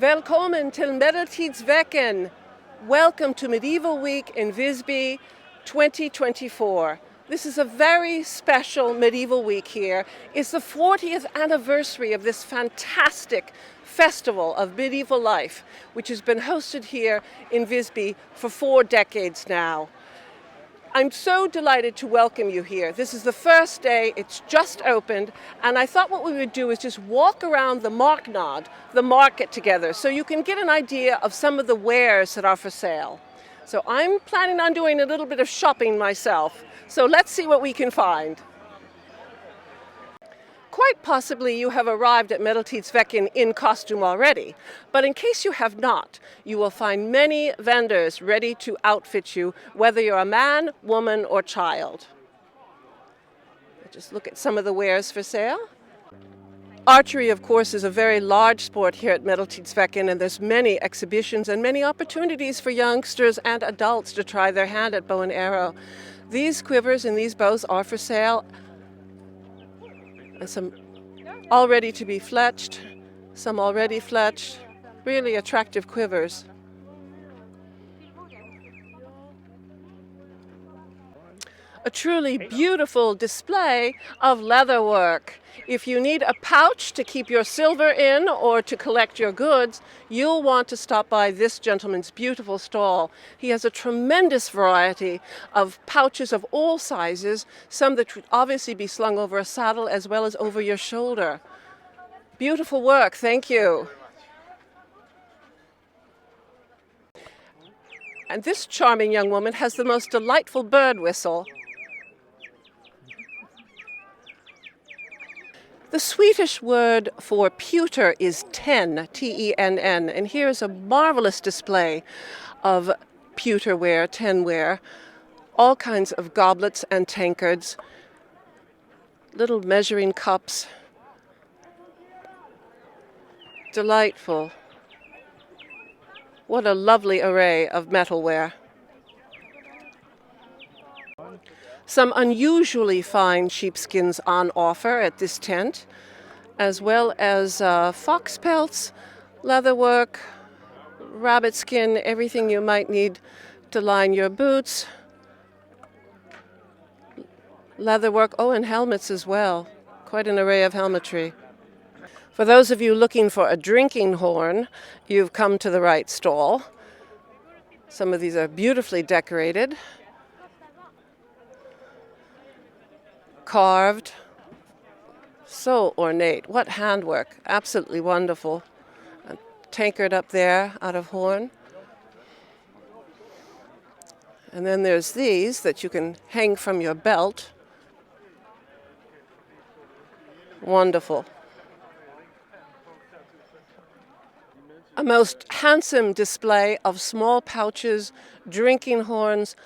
Välkommen till Medeltidsveckan. Welcome to Medieval Week in Visby 2024. This is a very special medieval week here. It's the 40th anniversary of this fantastic festival of medieval life, which has been hosted here in Visby for 4 decades now. I'm so delighted to welcome you here. This is the first day, it's just opened, and I thought what we would do is just walk around the marknad, the market together, so you can get an idea of some of the wares that are for sale. So I'm planning on doing a little bit of shopping myself, so let's see what we can find. Quite possibly you have arrived at Medeltidsveckan in costume already, but in case you have not, you will find many vendors ready to outfit you, whether you're a man, woman, or child. Just look at some of the wares for sale. Archery, of course, is a very large sport here at Medeltidsveckan, and there's many exhibitions and many opportunities for youngsters and adults to try their hand at bow and arrow. These quivers and these bows are for sale. And some all ready to be fletched, some already fletched, really attractive quivers. A truly beautiful display of leatherwork. If you need a pouch to keep your silver in or to collect your goods, you'll want to stop by this gentleman's beautiful stall. He has a tremendous variety of pouches of all sizes, some that would obviously be slung over a saddle as well as over your shoulder. Beautiful work, thank you. And this charming young woman has the most delightful bird whistle. The Swedish word for pewter is tenn, T-E-N-N, and here is a marvelous display of pewterware, tinware, all kinds of goblets and tankards, little measuring cups. Delightful. What a lovely array of metalware. Some unusually fine sheepskins on offer at this tent, as well as fox pelts, leatherwork, rabbit skin, everything you might need to line your boots, leatherwork, and helmets as well. Quite an array of helmetry. For those of you looking for a drinking horn, you've come to the right stall. Some of these are beautifully decorated. Carved, so ornate. What handwork, absolutely wonderful. A tankard up there out of horn. And then there's these that you can hang from your belt. Wonderful. A most handsome display of small pouches, drinking horns,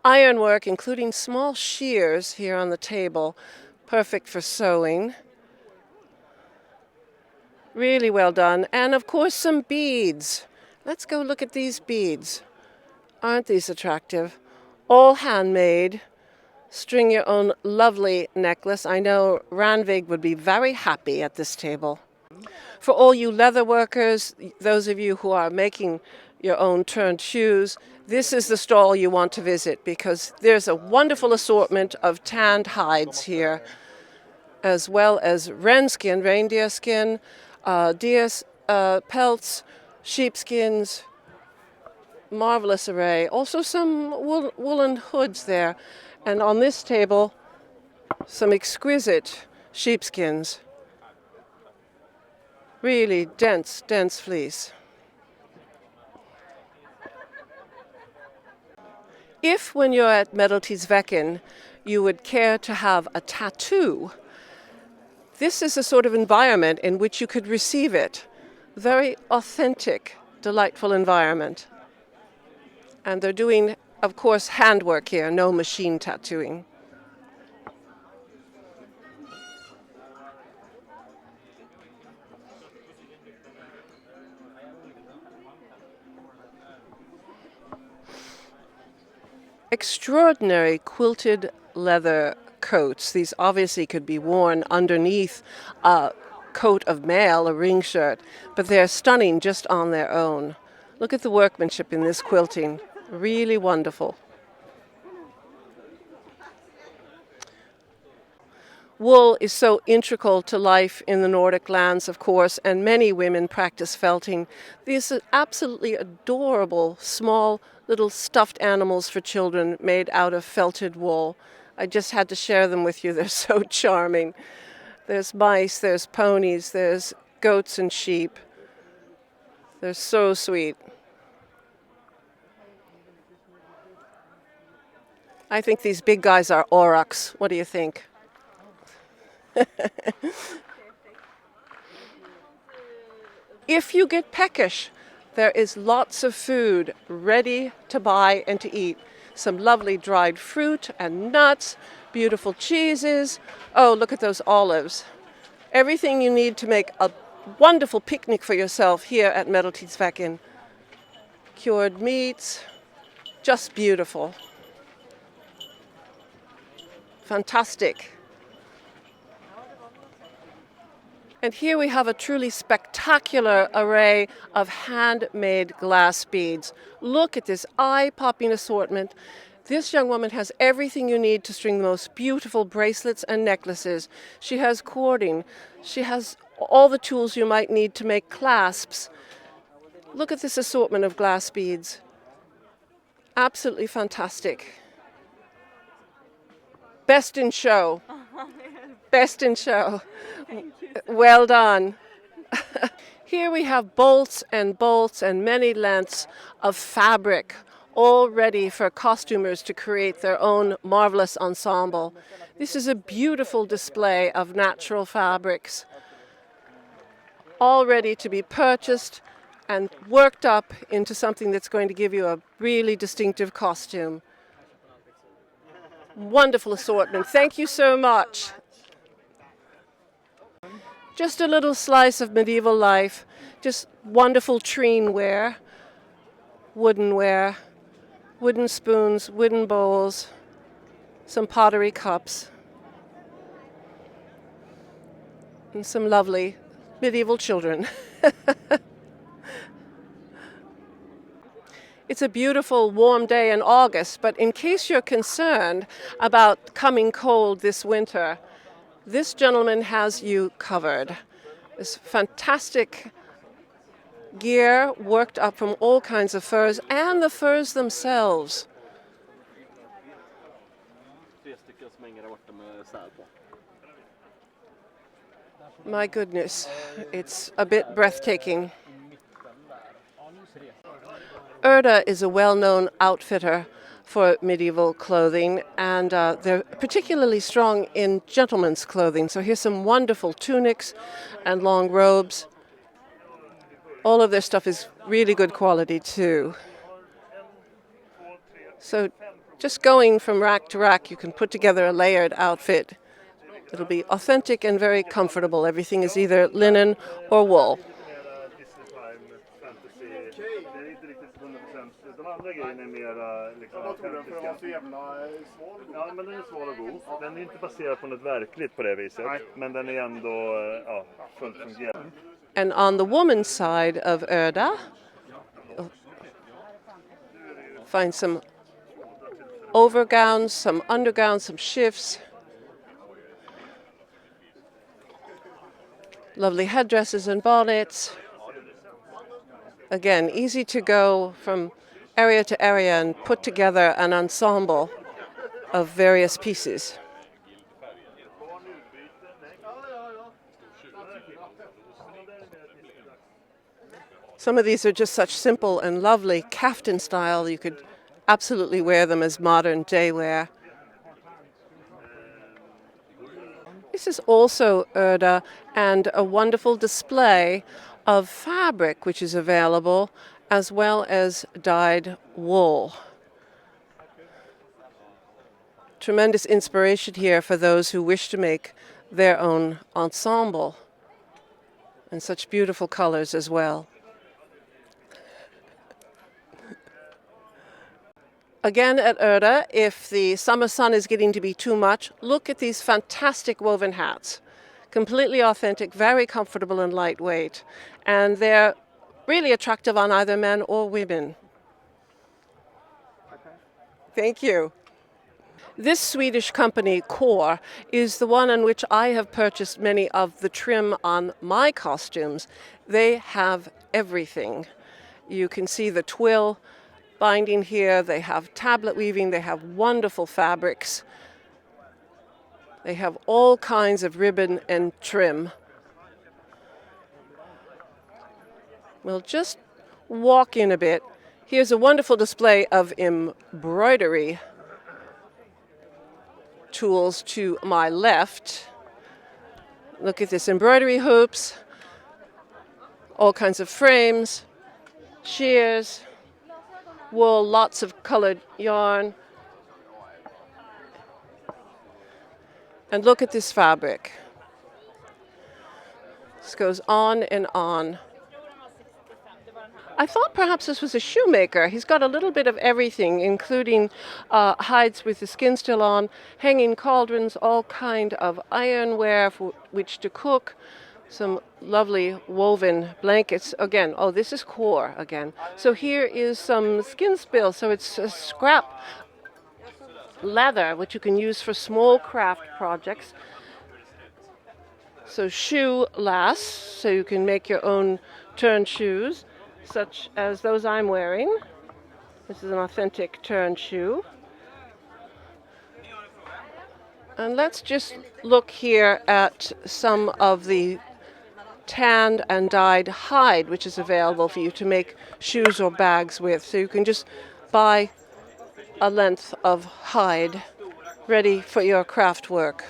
ironwork, including small shears here on the table, perfect for sewing. Really well done. And of course some beads. Let's go look at these beads. Aren't these attractive? All handmade. String your own lovely necklace. I know Randolph would be very happy at this table. For all you leather workers, those of you who are making your own turned shoes, this is the stall you want to visit because there's a wonderful assortment of tanned hides here, as well as wren skin, reindeer skin, deer pelts, sheepskins, marvelous array. Also some woolen hoods there. And on this table, some exquisite sheepskins. Really dense, dense fleece. If, when you're at Medeltidsveckan, you would care to have a tattoo, this is a sort of environment in which you could receive it. Very authentic, delightful environment. And they're doing, of course, handwork here, no machine tattooing. Extraordinary quilted leather coats. These obviously could be worn underneath coat of mail, a ring shirt, but they're stunning just on their own. Look at the workmanship in this quilting. Really wonderful. Wool is so integral to life in the Nordic lands, of course, and many women practice felting. These are absolutely adorable, small little stuffed animals for children made out of felted wool. I just had to share them with you. They're so charming. There's mice, there's ponies, there's goats and sheep. They're so sweet. I think these big guys are aurochs. What do you think? If you get peckish, there is lots of food ready to buy and to eat. Some lovely dried fruit and nuts, beautiful cheeses. Oh, look at those olives. Everything you need to make a wonderful picnic for yourself here at Medeltidsveckan. Cured meats, just beautiful. Fantastic. And here we have a truly spectacular array of handmade glass beads. Look at this eye-popping assortment. This young woman has everything you need to string the most beautiful bracelets and necklaces. She has cording. She has all the tools you might need to make clasps. Look at this assortment of glass beads. Absolutely fantastic. Best in show. Best in show. Well done. Here we have bolts and many lengths of fabric, all ready for costumers to create their own marvelous ensemble. This is a beautiful display of natural fabrics, all ready to be purchased and worked up into something that's going to give you a really distinctive costume. Wonderful assortment. Thank you so much. Just a little slice of medieval life, just wonderful treenware, woodenware, wooden spoons, wooden bowls, some pottery cups, and some lovely medieval children. It's a beautiful warm day in August, but in case you're concerned about coming cold this winter, this gentleman has you covered. This fantastic gear worked up from all kinds of furs and the furs themselves. My goodness, it's a bit breathtaking. Erda is a well-known outfitter for medieval clothing, and they're particularly strong in gentlemen's clothing. So here's some wonderful tunics and long robes. All of their stuff is really good quality too. So just going from rack to rack, you can put together a layered outfit. It'll be authentic and very comfortable. Everything is either linen or wool. Andra grejen är mera liksom ja, men den är svår och god. Den är inte baserad på något verkligt på det viset, men den är ändå ja, fullt fungerande. And on the woman's side of Erda, find some overgowns, some undergowns, some shifts. Lovely headdresses and bonnets. Again, easy to go from area to area and put together an ensemble of various pieces. Some of these are just such simple and lovely kaftan style. You could absolutely wear them as modern day wear. This is also Erda and a wonderful display of fabric which is available, as well as dyed wool. Tremendous inspiration here for those who wish to make their own ensemble, and such beautiful colors as well. Again at Erda, if the summer sun is getting to be too much, look at these fantastic woven hats. completely authentic, very comfortable and lightweight. And they're really attractive on either men or women. Thank you. This Swedish company, Core, is the one on which I have purchased many of the trim on my costumes. They have everything. You can see the twill binding here. They have tablet weaving. They have wonderful fabrics. They have all kinds of ribbon and trim. We'll just walk in a bit. Here's a wonderful display of embroidery tools to my left. Look at this, embroidery hoops, all kinds of frames, shears, wool, lots of colored yarn. And look at this fabric. This goes on and on. I thought perhaps this was a shoemaker. He's got a little bit of everything, including hides with the skin still on, hanging cauldrons, all kind of ironware for which to cook, some lovely woven blankets. Again, oh, this is Core again. So here is some skin spill. So it's a scrap leather, which you can use for small craft projects. So shoe lasts, so you can make your own turn shoes, such as those I'm wearing. This is an authentic turn shoe. And let's just look here at some of the tanned and dyed hide, which is available for you to make shoes or bags with. So you can just buy a length of hide ready for your craft work.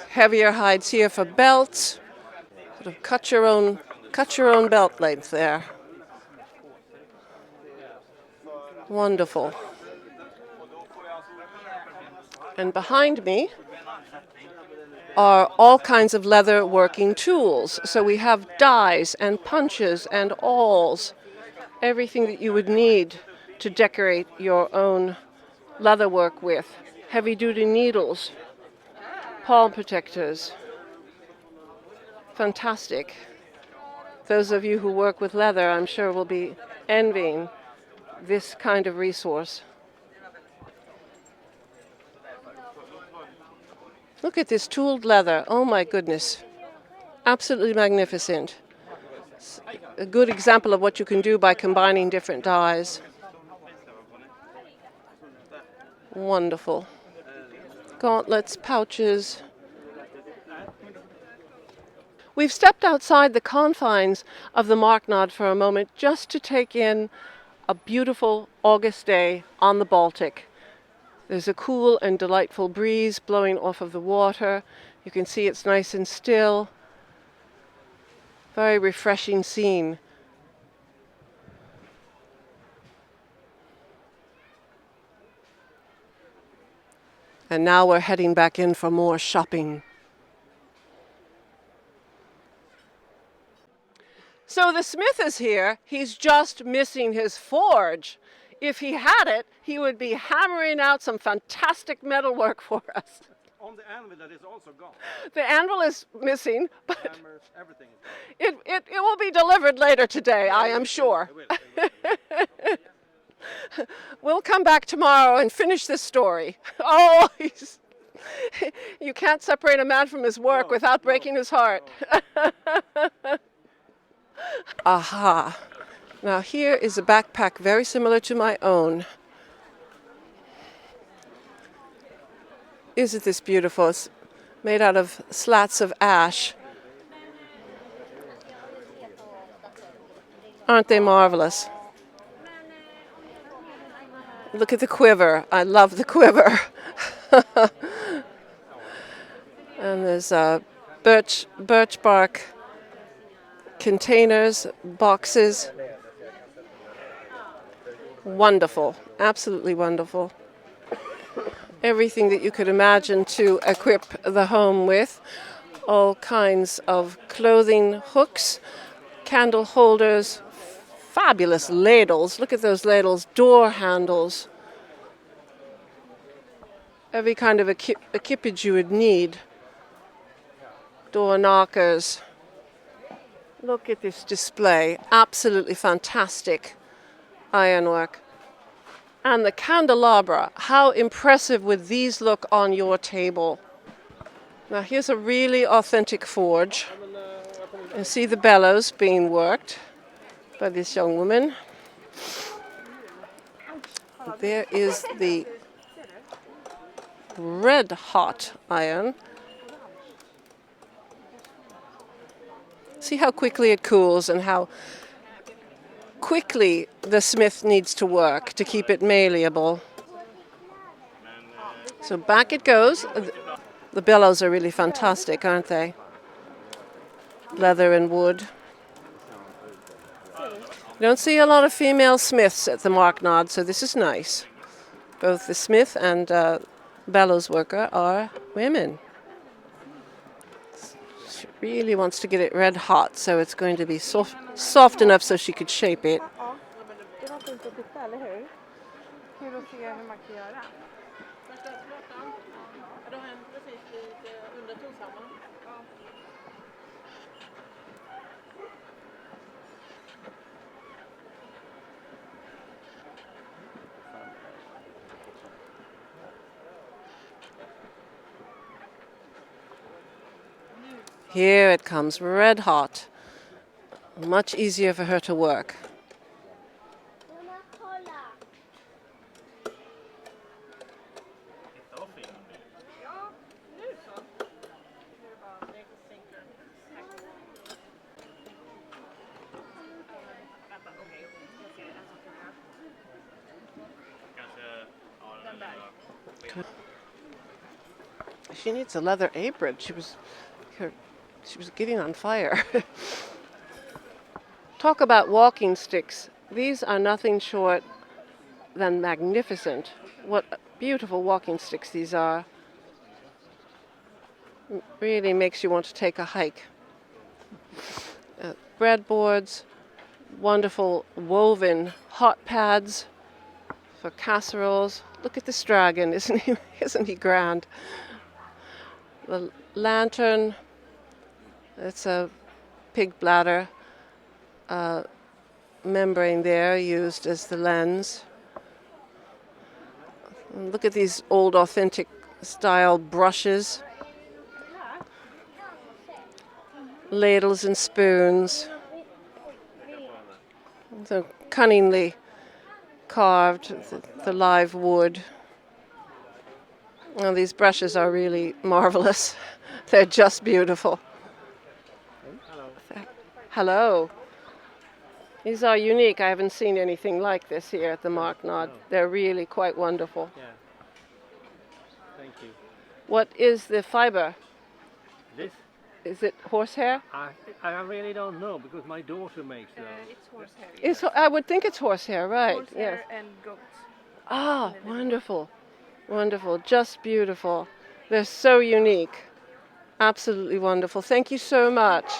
Heavier hides here for belts. Sort of cut your own belt length there. Wonderful. And behind me are all kinds of leather working tools. So we have dies and punches and awls, everything that you would need to decorate your own leather work with. Heavy-duty needles, palm protectors. Fantastic. Those of you who work with leather, I'm sure, will be envying this kind of resource. Look at this tooled leather. Oh my goodness. Absolutely magnificent. It's a good example of what you can do by combining different dyes. Wonderful. Gauntlets, pouches. We've stepped outside the confines of the Marknad for a moment just to take in a beautiful August day on the Baltic. There's a cool and delightful breeze blowing off of the water. You can see it's nice and still. Very refreshing scene. And now we're heading back in for more shopping. So the smith is here. He's just missing his forge. If he had it, he would be hammering out some fantastic metalwork for us. On the anvil that is also gone. The anvil is missing, but Hammers, everything is gone. it will be delivered later today, I am sure. It will. We'll come back tomorrow and finish this story. Oh, you can't separate a man from his work without breaking his heart. Aha. Now here is a backpack very similar to my own. Isn't this beautiful? It's made out of slats of ash. Aren't they marvelous? Look at the quiver. I love the quiver. And there's birch bark containers, boxes. Wonderful, absolutely wonderful. Everything that you could imagine to equip the home with. All kinds of clothing hooks, candle holders, fabulous ladles. Look at those ladles, door handles. every kind of equipage you would need. Door knockers. Look at this display. Absolutely fantastic ironwork. And the candelabra. How impressive would these look on your table? Now here's a really authentic forge. You see the bellows being worked by this young woman. There is the red hot iron. See how quickly it cools and how quickly the smith needs to work to keep it malleable. So back it goes. The bellows are really fantastic, aren't they? Leather and wood. You don't see a lot of female smiths at the Marknad, so this is nice. Both the smith and bellows worker are women. She really wants to get it red hot, so it's going to be soft enough so she could shape it. Here it comes, red hot. Much easier for her to work. She needs a leather apron. She was getting on fire. Talk about walking sticks. These are nothing short than magnificent. What beautiful walking sticks these are. Really makes you want to take a hike. Breadboards, wonderful woven hot pads for casseroles. Look at this dragon, isn't he grand? The lantern. It's a pig bladder membrane there used as the lens. And look at these old authentic style brushes. Ladles and spoons. So cunningly carved, the live wood. Oh, these brushes are really marvelous. They're just beautiful. Hello. These are unique. I haven't seen anything like this here at the Marknad. No. They're really quite wonderful. Yeah. Thank you. What is the fiber? This? Is it horsehair? I really don't know because my daughter makes them. It's horsehair. I would think it's horsehair, right? Horsehair Yes. and goat. Ah, wonderful. Wonderful. Just beautiful. They're so unique. Absolutely wonderful. Thank you so much.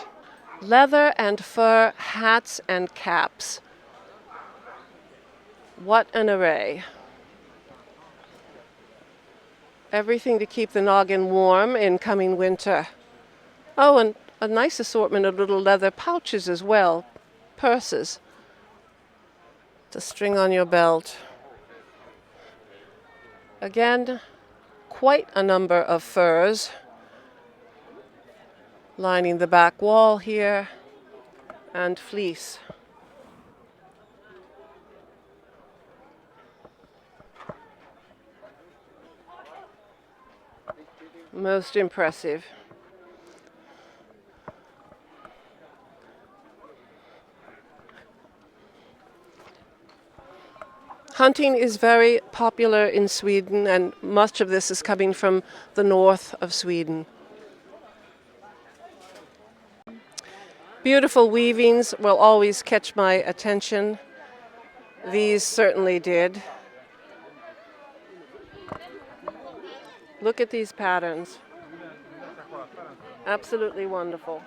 Leather and fur hats and caps. What an array. Everything to keep the noggin warm in coming winter. Oh, and a nice assortment of little leather pouches as well. Purses to string on your belt. Again, quite a number of furs lining the back wall here, and fleece. Most impressive. Hunting is very popular in Sweden, and much of this is coming from the north of Sweden. Beautiful weavings will always catch my attention. These certainly did. Look at these patterns. Absolutely wonderful.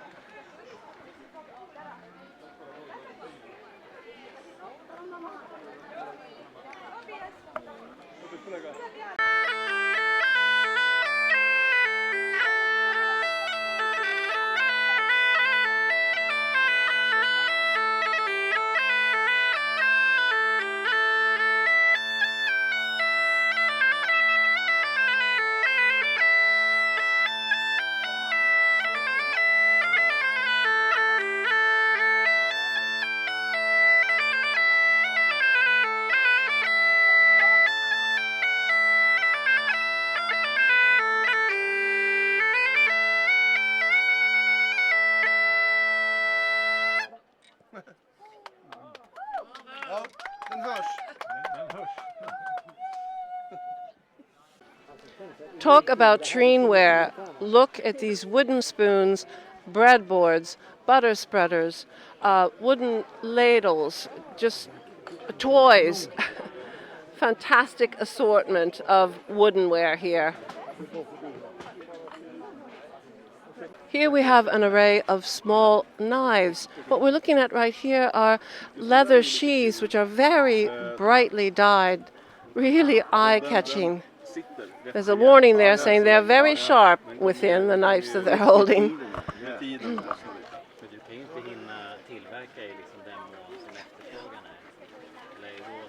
Talk about treenware. Look at these wooden spoons, breadboards, butter spreaders, wooden ladles, just toys. Fantastic assortment of woodenware here. Here we have an array of small knives. What we're looking at right here are leather sheaths, which are very brightly dyed, really eye-catching. There's a warning there saying they're very sharp within the knives that they're holding.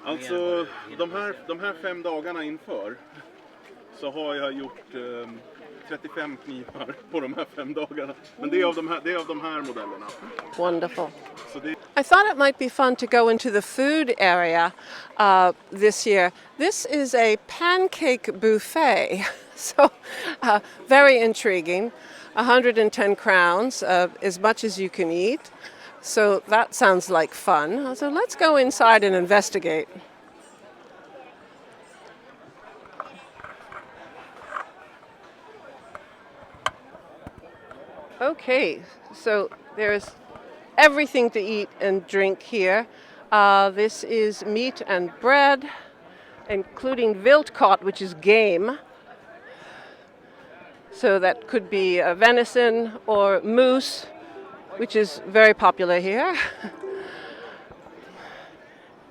Alltså de här 5 dagarna inför så har jag gjort 35 knivar på de här 5 dagarna. Men det är av de här modellerna. Wonderful. I thought it might be fun to go into the food area this year. This is a pancake buffet, so very intriguing. 110 crowns, as much as you can eat. So that sounds like fun. So let's go inside and investigate. Okay, so there's everything to eat and drink here. This is meat and bread, including viltkot, which is game. So that could be venison or moose, which is very popular here.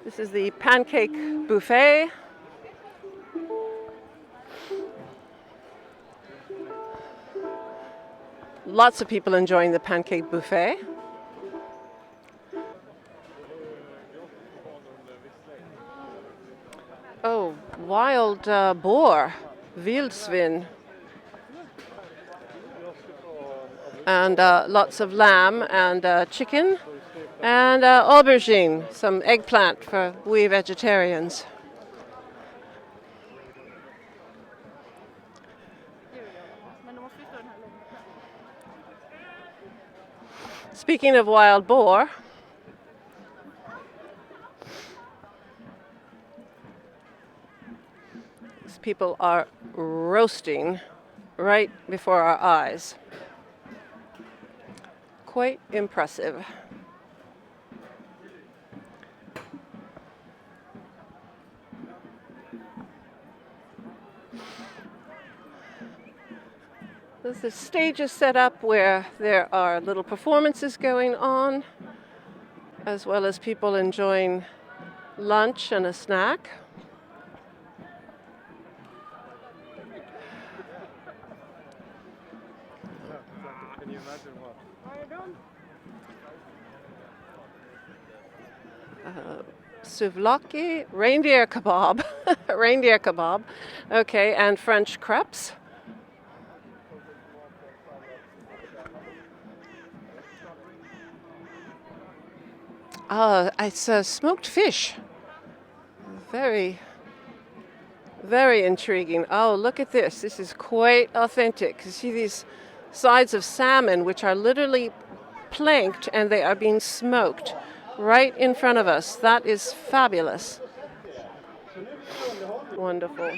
This is the pancake buffet. Lots of people enjoying the pancake buffet. Oh, wild boar, vildsvin. And lots of lamb and chicken and aubergine, some eggplant for we vegetarians. Speaking of wild boar, these people are roasting right before our eyes. Quite impressive. The stage is set up where there are little performances going on, as well as people enjoying lunch and a snack. Can you imagine what? Souvlaki, reindeer kebab, reindeer kebab, okay, and French crepes. It's smoked fish. Very, very intriguing. Oh, look at this. This is quite authentic. You see these sides of salmon, which are literally planked and they are being smoked right in front of us. That is fabulous. Wonderful.